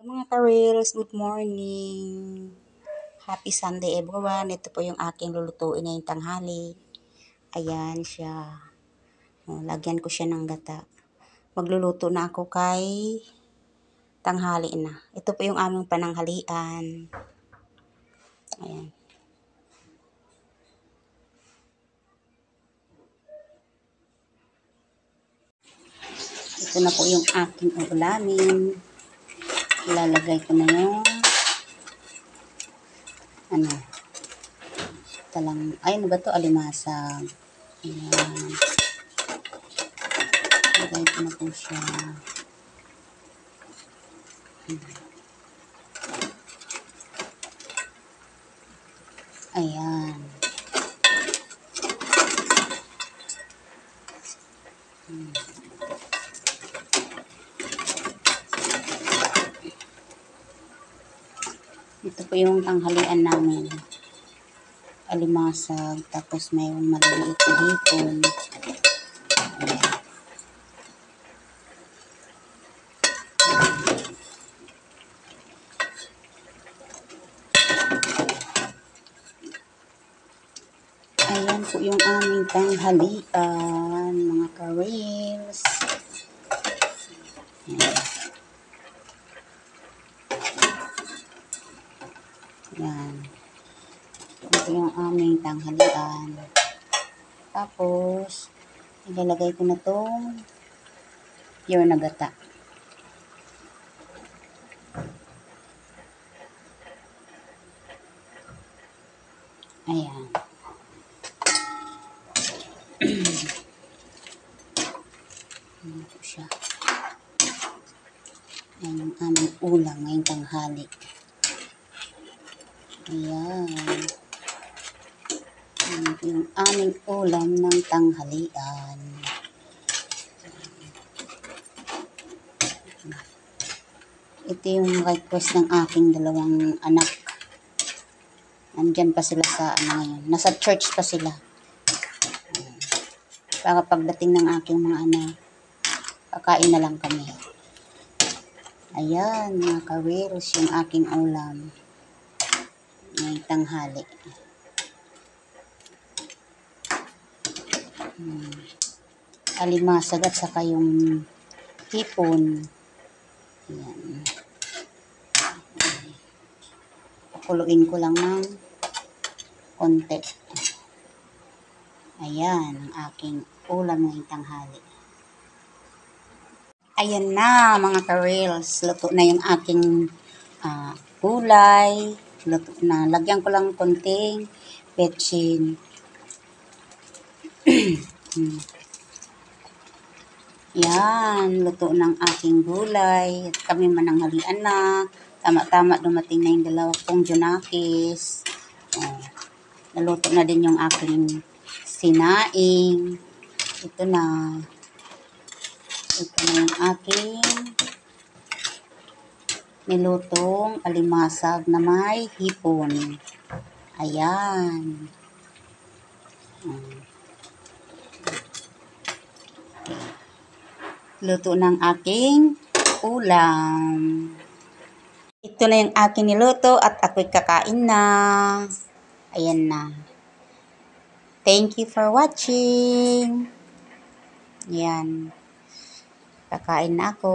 Mga ka-reels, good morning. Happy Sunday everyone. Ito po yung aking lulutuin ngayong tanghali. Ayan siya. Lagyan ko siya ng gata. Magluluto na ako kay tanghali na. Ito po yung aming pananghalian. Ayan. Ito na po yung aking ulamin. Ilalagay ko na yung ay ano ba to? Alimasag. Ayan. Ilagay ko na po siya. Ayan. Ito po yung tanghalian namin. Alimasag, tapos mayroong maliliit na hipon. Ayan po yung aming tanghalian, mga ka-reels. Ayan. Ito yung aming tanghalian. Tapos, ilalagay ko na itong pure na gata. Ayan. Ayan po siya. Ayan yung aming ulam ngayong tanghali. Ayan. Ayan po yung aming ulam ng tanghalian. Ito yung request ng aking dalawang anak. Nandyan pa sila sa ngayon. Nasa church pa sila. Para pagdating ng aking mga anak, kakain na lang kami. Ayan, mga ka-reels, yung aking ulam. Ngayong tanghali. Alimasag at saka yung hipon. Ayan. Pakuluin ko lang ng konti. Ayan, ang aking ulam ngayong tanghali. Ayan na, mga ka-reels. Luto na yung aking gulay. Luto na. Lagyan ko lang konting petsin. Yan, luto ng aking gulay. At kami mananghalian na. Tama-tama dumating na yung dalawa kong junakis. Naluto na din yung aking sinaing. Ito na. Ito na yung aking nilutong alimasag na may hipon. Ayan. Luto ng aking ulam. Ito na yung aking niluto at ako'y kakain na. Ayan na. Thank you for watching. Ayan. Kakain na ako.